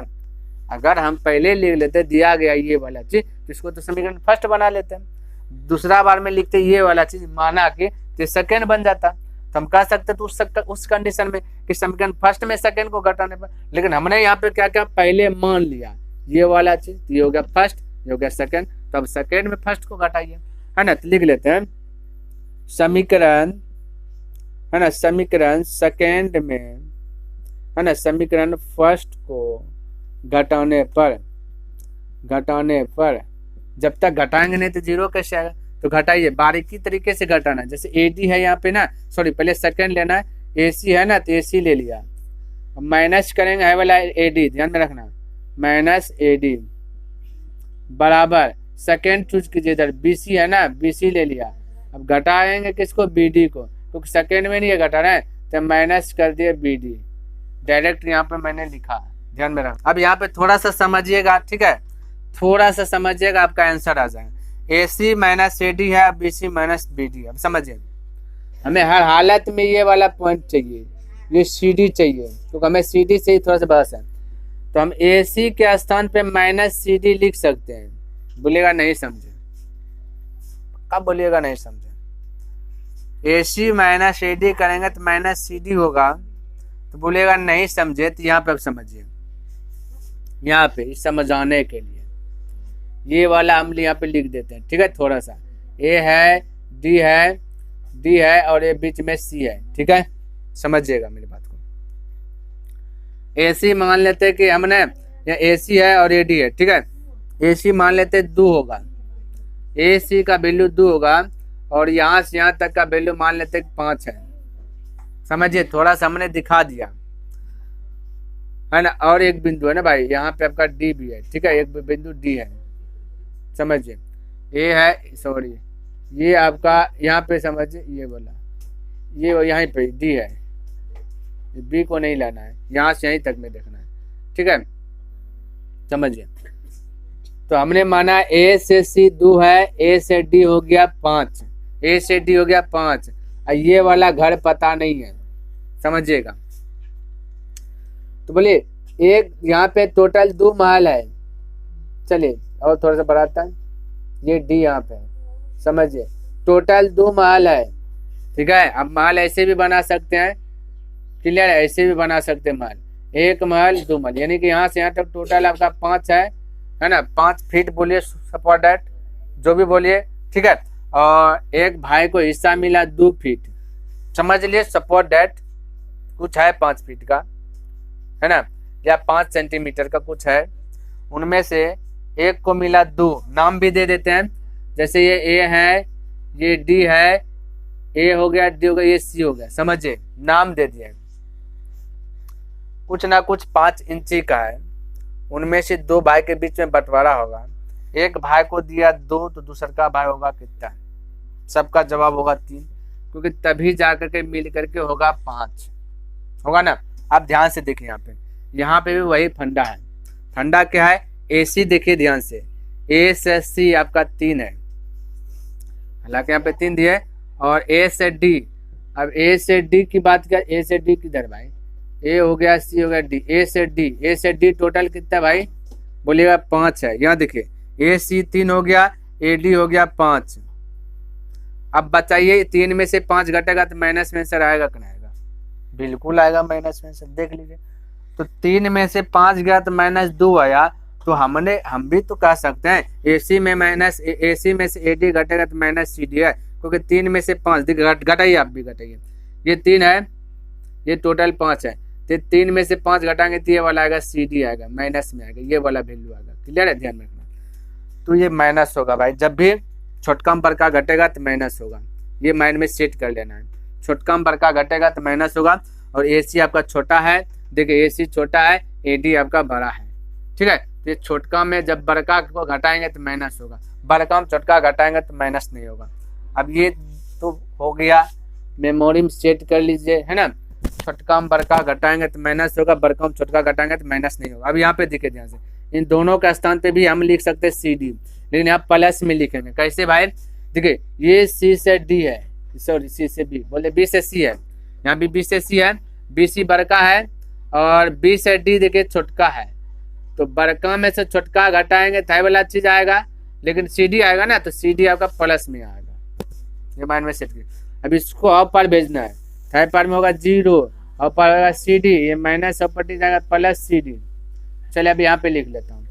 S1: अगर हम पहले लिख लेते दिया गया ये वाला चीज, तो इसको तो समीकरण फर्स्ट बना लेते हैं। दूसरा बार में लिखते ये वाला चीज माना कि तो सेकेंड बन जाता। तो हम कह सकते तो उस कंडीशन में कि समीकरण फर्स्ट में सेकेंड को घटाने पर, लेकिन हमने यहाँ पे क्या क्या पहले मान लिया ये वाला चीज, तो ये हो गया फर्स्ट, ये हो गया सेकेंड, तो अब सेकेंड में फर्स्ट को घटाइए, है ना। तो लिख लेते हैं समीकरण, है ना, समीकरण सेकेंड में, है ना, समीकरण फर्स्ट को घटाने पर जब तक घटाएंगे नहीं तो जीरो कैसे आएगा, तो घटाइए बारीकी तरीके से घटाना। जैसे एडी है यहाँ पे ना, सॉरी पहले सेकेंड लेना है, एसी है ना, तो एसी ले लिया, माइनस करेंगे है वाला एडी, ध्यान में रखना, माइनस एडी बराबर सेकेंड चूज कीजिए, इधर बीसी है ना, बीसी ले लिया। अब घटाएंगे किसको, बीडी को, क्योंकि सेकेंड में नहीं है घटा रहे हैं, तो माइनस कर दिए बीडी, डायरेक्ट यहाँ पे मैंने लिखा, ध्यान में रखना। अब यहाँ पे थोड़ा सा समझिएगा, ठीक है, थोड़ा सा समझिएगा, आपका आंसर आ जाएगा। AC माइनस एडी है, BC माइनस BD। अब समझिए, हमें हर हालत में ये वाला पॉइंट चाहिए, ये CD चाहिए, क्योंकि हमें CD से ही थोड़ा सा बहस है। तो हम AC के स्थान पे माइनस CD लिख सकते हैं। बोलिएगा नहीं समझे, कब बोलिएगा नहीं समझे। AC माइनस AD करेंगे तो माइनस CD होगा, तो बोलिएगा नहीं समझे। तो यहाँ पे अब समझिए, यहाँ पे समझाने के लिए ये वाला हम यहाँ पे लिख देते हैं, ठीक है। थोड़ा सा A है, D है और ये बीच में C है, ठीक है, समझिएगा मेरी बात को। AC मान लेते हैं कि हमने यहाँ AC है और AD है, ठीक है। AC मान लेते 2 होगा, AC का वैल्यू 2 होगा, और यहाँ से यहाँ तक का वैल्यू मान लेते 5 है। समझिए, थोड़ा सा हमने दिखा दिया, है ना। और एक बिंदु है ना भाई, यहाँ पे आपका D भी है, ठीक है, एक बिंदु D है, समझिए। A है, सॉरी ये आपका यहाँ पे समझिए, ये बोला ये यहाँ पे D है, B को नहीं लाना है, यहाँ से यहीं तक में देखना है, ठीक है, समझिए। तो हमने माना A से C 2 है, A से D हो गया 5, A से D हो गया 5, और ये वाला घर पता नहीं है, समझिएगा। तो बोलिए एक यहाँ पे टोटल 2 महल है, चलिए और थोड़ा सा बढ़ाता है, ये D यहाँ पे है, समझिए, टोटल 2 महल है, ठीक है। अब महल ऐसे भी बना सकते हैं, क्लियर है, ऐसे भी बना सकते हैं महल, एक महल 2 महल, यानी कि यहाँ से यहाँ तक टोटल आपका 5 है ना, 5 फीट बोलिए सपोर्ट डेट, जो भी बोलिए, ठीक है। और एक भाई को हिस्सा मिला 2 फीट, समझ लिए, सपोर्ट डेट कुछ है 5 फीट का, है ना, या 5 सेंटीमीटर का कुछ है, उनमें से एक को मिला 2, नाम भी दे देते हैं, जैसे ये A है, ये D है, A हो गया, D हो गया, ये C हो गया, समझिए, नाम दे दिए। कुछ ना कुछ 5 इंची का है, उनमें से 2 भाई के बीच में बंटवारा होगा, एक भाई को दिया 2, तो दूसरा का भाई होगा कितना, सबका जवाब होगा 3, क्योंकि तभी जाकर के मिल करके होगा 5, होगा ना। आप ध्यान से देखिए, यहाँ पे भी वही फंडा है। फंडा क्या है, AC देखिए ध्यान से, A से C आपका 3 है, हालांकि यहाँ पे 3 दिए, और A से D, अब A से D की बात क्या, A से D किधर भाई, A हो गया, C हो गया, D, A से D टोटल कितना भाई, बोलिएगा 5 है। यहाँ देखिए AC 3 हो गया, AD हो गया 5। अब बताइए 3 में से 5 घटेगा तो माइनस में आंसर आएगा कि नहीं आएगा, बिल्कुल आएगा माइनस में आंसर, देख लीजिए। तो 3 में से 5 गया तो -2 आया, तो हम भी तो कह सकते हैं AC में से AD घटेगा तो -CD है, क्योंकि 3 में से 5 घटाइए, आप भी घटाइए, ये 3 है, ये टोटल 5 है, तो 3 में से 5 घटाएंगे तो ये वाला आएगा CD आएगा, माइनस में आएगा, ये वाला वैल्यू आएगा, क्लियर है, ध्यान रखना। तो ये माइनस होगा भाई, जब भी छोटकम बड़का घटेगा तो माइनस होगा, ये माइंड में सेट कर लेना है, छोटकम बड़का घटेगा तो माइनस होगा। और AC आपका छोटा है, देखिए AC छोटा है, AD आपका बड़ा है, ठीक है। तो ये छोटका में जब बड़का को घटाएंगे तो माइनस होगा, बड़का में छोटका घटाएंगे तो माइनस नहीं होगा। अब ये तो हो गया, मेमोरी में सेट कर लीजिए, है ना। छोटका हम बड़का घटाएंगे तो माइनस होगा, बड़का हम छोटका घटाएंगे तो माइनस नहीं होगा। अब यहाँ पे दिखे ध्यान से, इन दोनों के स्थान पे भी हम लिख सकते हैं सी डी, लेकिन यहाँ प्लस में लिखेंगे। कैसे भाई, देखिए ये सी से डी है, सॉरी सी से बी, बोले बी से सी है, यहाँ भी बी से सी है, बी सी बड़का है और बी से डी देखिए छोटका है, तो बड़का में से छोटका घटाएंगे थाई वाला चीज आएगा, लेकिन सी डी आएगा ना, तो सी डी आपका प्लस में आएगा, ये माइंड में सेट किया। अब इसको अप पर भेजना है, थाई पार में होगा 0, अप पर होगा सी डी, ये माइनस अप पर जाएगा प्लस सी डी। चलिए अब यहाँ पे लिख लेता हूँ,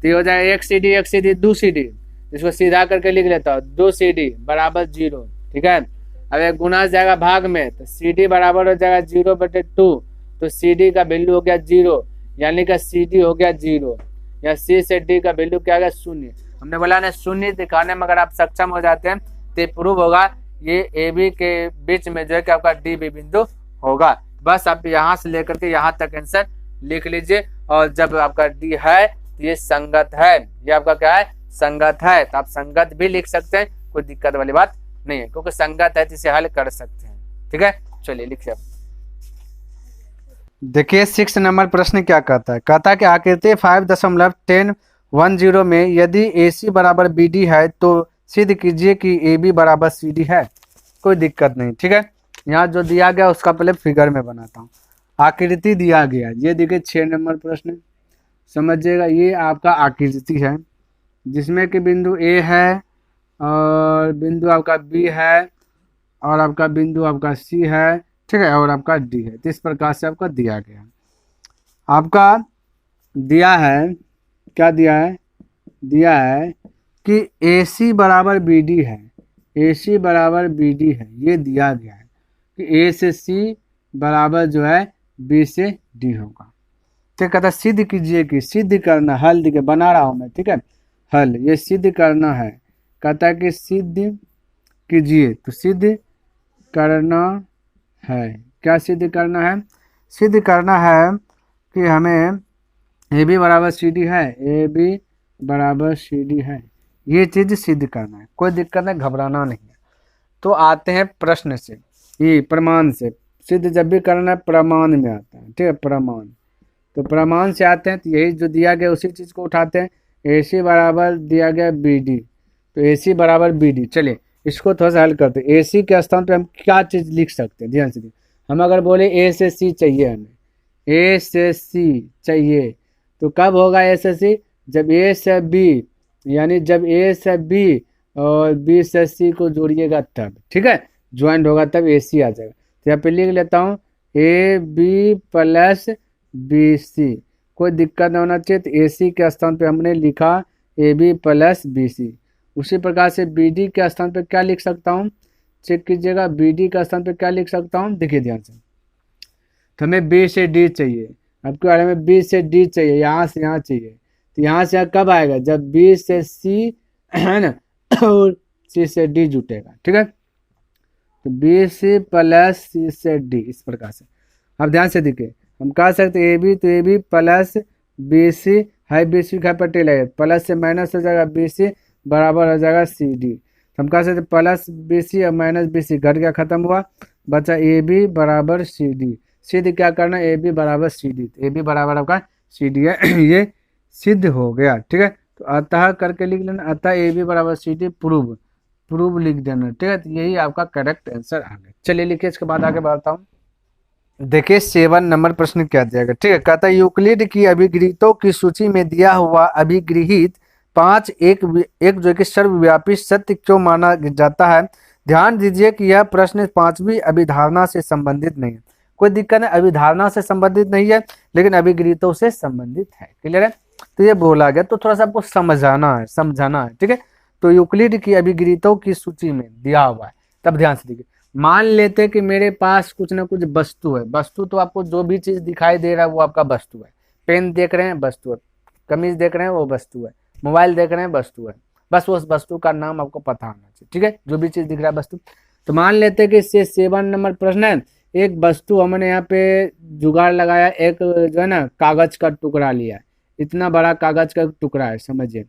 S1: तो ये हो जाएगा एक सी डी 2 सी डी, इसको सीधा करके लिख लेता हूँ 2 सी डी बराबर 0, ठीक है। अब एक गुना जाएगा भाग में, तो सी डी बराबर हो जाएगा 0/2, तो सी डी का वैल्यू हो गया 0, यानी कि सी डी हो गया 0, या सी से डी का वैल्यू क्या है 0। हमने बोला ना शून्य दिखाने में अगर आप सक्षम हो जाते हैं तो प्रूव होगा ये ए बी के बीच में जो है कि आपका डी बी बिंदु होगा। बस आप यहाँ से लेकर के यहाँ तक आंसर लिख लीजिए, और जब आपका डी है तो ये संगत है, ये आपका क्या है संगत है, तो आप संगत भी लिख सकते हैं, कोई दिक्कत वाली बात नहीं है, क्योंकि संगत है तो इसे हल कर सकते हैं, ठीक है। चलिए लिखिए। देखिए 6 नंबर प्रश्न क्या कहता है, कहता है कि आकृति 5.10 में यदि AC बराबर BD है तो सिद्ध कीजिए कि AB बराबर CD है। कोई दिक्कत नहीं, ठीक है। यहाँ जो दिया गया उसका पहले फिगर में बनाता हूँ। आकृति दिया गया, ये देखिए 6 नंबर प्रश्न, समझिएगा ये आपका आकृति है जिसमें कि बिंदु A है और बिंदु आपका B है और आपका बिंदु आपका C है, ठीक है, और आपका D है। तो इस प्रकार से आपका दिया गया, आपका दिया है, क्या दिया है, दिया है कि AC बराबर BD है, AC बराबर BD है, ये दिया गया है कि A से C बराबर जो है B से D होगा। तो कहता है सिद्ध कीजिए कि, सिद्ध करना, हल दिखे बना रहा हूँ मैं, ठीक है, हल ये सिद्ध करना है। कहता है कि सिद्ध कीजिए, तो सिद्ध करना है, क्या सिद्ध करना है, सिद्ध करना है कि हमें ए बी बराबर सी डी है, ए बी बराबर सी डी है, ये चीज़ सिद्ध करना है। कोई दिक्कत नहीं, घबराना नहीं है। तो आते हैं प्रश्न से, ये प्रमाण से, सिद्ध जब भी करना है प्रमाण में आता है, ठीक है, प्रमाण। तो प्रमाण से आते हैं, तो यही जो दिया गया उसी चीज़ को उठाते हैं। ए सी बराबर दिया गया बी डी, तो ए सी बराबर बी डी। चलिए इसको थोड़ा सा हल करते हैं। ए सी के स्थान पे हम क्या चीज़ लिख सकते हैं, ध्यान से देखिए। हम अगर बोले ए से सी चाहिए, हमें ए से सी चाहिए, तो कब होगा ए से सी, जब ए से बी, यानी जब ए से बी और बी से सी को जोड़िएगा तब, ठीक है, ज्वाइंट होगा तब ए सी आ जाएगा। तो यहाँ पे लिख लेता हूँ A B plus B C, कोई दिक्कत नहीं होना चाहिए। तो ए सी के स्थान पे हमने लिखा A B plus B C. उसी प्रकार से बी डी के स्थान पे क्या लिख सकता हूँ, चेक कीजिएगा, बी डी के स्थान पे क्या लिख सकता हूँ, देखिए ध्यान से। तो हमें बी से डी चाहिए, आपके बारे में बी से डी चाहिए, यहाँ से यहाँ चाहिए। तो यहाँ से कब आएगा, जब बी से सी है ना, और सी से डी जुटेगा, ठीक है। तो बी सी प्लस सी से डी, इस प्रकार से। अब ध्यान से देखिए, हम कह सकते ए बी, तो A B plus B C है, बी सी का पटेल है, प्लस से माइनस हो जाएगा, बी सी बराबर हो जाएगा सी डी। हम कह सकते प्लस बी सी और माइनस बी सी, घट गया, खत्म हुआ, बचा ए बी बराबर सी डी। सिद्ध क्या करना, ए बी बराबर सी डी, ए बी बराबर आपका सी डी है, ये सिद्ध हो गया, ठीक है। तो अतः करके लिख लेना, अतः ए बी बराबर सी डी, प्रूव, प्रूव लिख देना, ठीक है। तो यही आपका करेक्ट आंसर आ गया। चलिए लिखिए, इसके बाद आगे बढ़ता हूँ। देखिए 7 नंबर प्रश्न क्या दिया गया, ठीक है। कहता है यूक्लिड की अभिगृहीतों की सूची में दिया हुआ अभिगृहित 5 एक जो कि सर्वव्यापी सत्य क्यों माना जाता है। ध्यान दीजिए कि यह प्रश्न 5वीं अभिधारणा से संबंधित नहीं है। कोई दिक्कत नहीं, अभिधारणा से संबंधित नहीं है, लेकिन अभिगृहीतों से संबंधित है, क्लियर है। तो ये बोला गया, तो थोड़ा सा आपको समझाना है, समझाना है, ठीक है। तो यूक्लिड की अभिगृहीतों की सूची में दिया हुआ है, तब ध्यान से देखिए। मान लेते कि मेरे पास कुछ ना कुछ वस्तु है, वस्तु तो आपको जो भी चीज दिखाई दे रहा है वो आपका वस्तु है। पेन देख रहे हैं, वस्तु है। कमीज देख रहे हैं, वो वस्तु है। मोबाइल देख रहे हैं, वस्तु है। बस उस वस्तु का नाम आपको पता होना चाहिए, ठीक है, जो भी चीज दिख रहा है वस्तु। तो मान लेते कि इससे 7 नंबर प्रश्न है, एक वस्तु हमने यहाँ पे जुगाड़ लगाया, एक जो है ना कागज का टुकड़ा लिया है, इतना बड़ा कागज का टुकड़ा है, समझिए।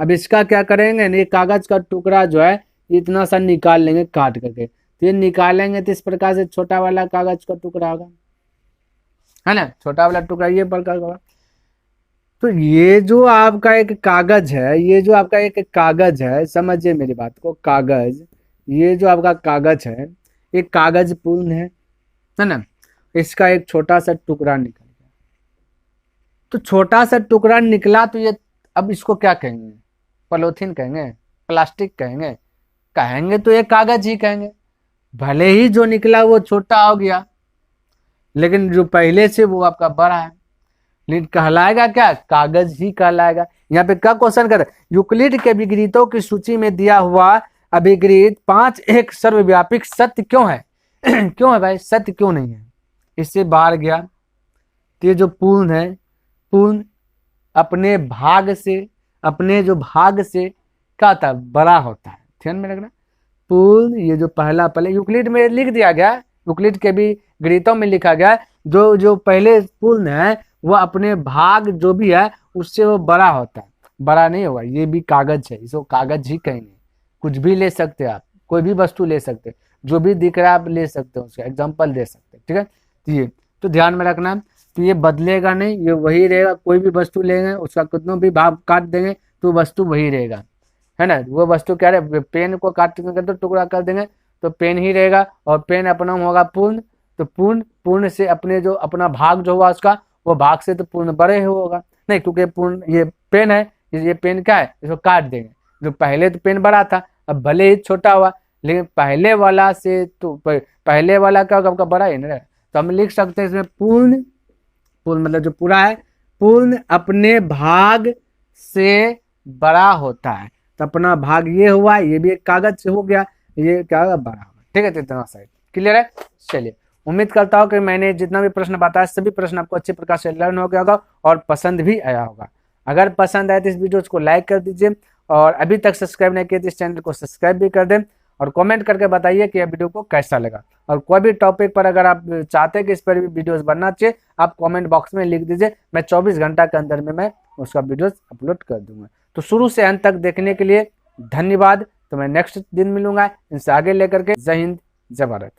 S1: अब इसका क्या करेंगे, ये कागज का टुकड़ा जो है इतना सा निकाल लेंगे काट करके, तो ये निकालेंगे तो इस प्रकार से छोटा वाला कागज का टुकड़ा होगा, है ना, छोटा वाला टुकड़ा ये प्रकार होगा। तो ये जो आपका एक कागज है, ये जो आपका एक कागज है, समझिए मेरी बात को, कागज, ये जो आपका कागज है, ये कागज पूर्ण है ना, इसका एक छोटा सा टुकड़ा निकल गया। तो छोटा सा टुकड़ा निकला तो ये, अब इसको क्या कहेंगे, पॉलीथीन कहेंगे, प्लास्टिक कहेंगे, कहेंगे तो ये कागज ही कहेंगे। भले ही जो निकला वो छोटा हो गया, लेकिन जो पहले से वो आपका बड़ा है, लेकिन कहलाएगा क्या, कागज ही कहलाएगा। यहाँ पे क्या क्वेश्चन कर, यूक्लिड के विगृतों की सूची में दिया हुआ अभिगृहित 5 एक सर्वव्यापी सत्य क्यों है? क्यों है भाई, सत्य क्यों नहीं है? इससे बाहर गया तो ये जो पूर्ण है, पूर्ण अपने भाग से, अपने जो भाग से क्या होता है, बड़ा होता है। ध्यान में रखना, पूर्ण, ये जो पहला पहले यूक्लिड में लिख दिया गया, यूक्लिड के भी गणितों में लिखा गया, जो जो पहले पूर्ण है वो अपने भाग जो भी है उससे वो बड़ा होता है, बड़ा नहीं होगा। ये भी कागज है, इसको कागज ही कहेंगे। कुछ भी ले सकते हैं आप, कोई भी वस्तु ले सकते हैं, जो भी दिख रहा है आप ले सकते हो, उसका एग्जाम्पल दे सकते हैं, ठीक है। तो ये तो ध्यान में रखना, तो ये बदलेगा नहीं, ये वही रहेगा। कोई भी वस्तु लेंगे उसका कितना भी भाग काट देंगे तो वस्तु वही रहेगा, है ना। वो वस्तु क्या रहे, पेन को काट कर तो टुकड़ा कर देंगे तो पेन ही रहेगा, और पेन अपना होगा पूर्ण, तो पूर्ण, पूर्ण से अपने जो अपना भाग जो हुआ उसका, वो भाग से तो पूर्ण बड़े होगा नहीं, क्योंकि पूर्ण ये पेन है, ये पेन क्या है, इसको काट देंगे। जो पहले तो पेन बड़ा था, अब भले ही छोटा हुआ, लेकिन पहले वाला से तो पहले वाला क्या होगा, आपका बड़ा ही ना। तो हम लिख सकते हैं इसमें पूर्ण, पूर्ण मतलब जो पूरा है, पूर्ण अपने भाग से बड़ा होता है। तो अपना भाग ये हुआ, ये भी एक कागज से हो गया, ये क्या होगा, बड़ा होगा, ठीक है। तो इतना साइड क्लियर है। चलिए, उम्मीद करता हूँ कि मैंने जितना भी प्रश्न बताया सभी प्रश्न आपको अच्छे प्रकार से लर्न हो गया होगा और पसंद भी आया होगा। अगर पसंद आए तो इस वीडियो को लाइक कर दीजिए, और अभी तक सब्सक्राइब नहीं किया तो इस चैनल को सब्सक्राइब भी कर दें, और कमेंट करके बताइए कि यह वीडियो को कैसा लगा। और कोई भी टॉपिक पर अगर आप चाहते हैं कि इस पर भी वीडियोस बनना चाहिए, आप कमेंट बॉक्स में लिख दीजिए, मैं 24 घंटा के अंदर में मैं उसका वीडियोस अपलोड कर दूंगा। तो शुरू से अंत तक देखने के लिए धन्यवाद। तो मैं नेक्स्ट दिन मिलूंगा इनसे आगे लेकर के। जय हिंद, जय भारत।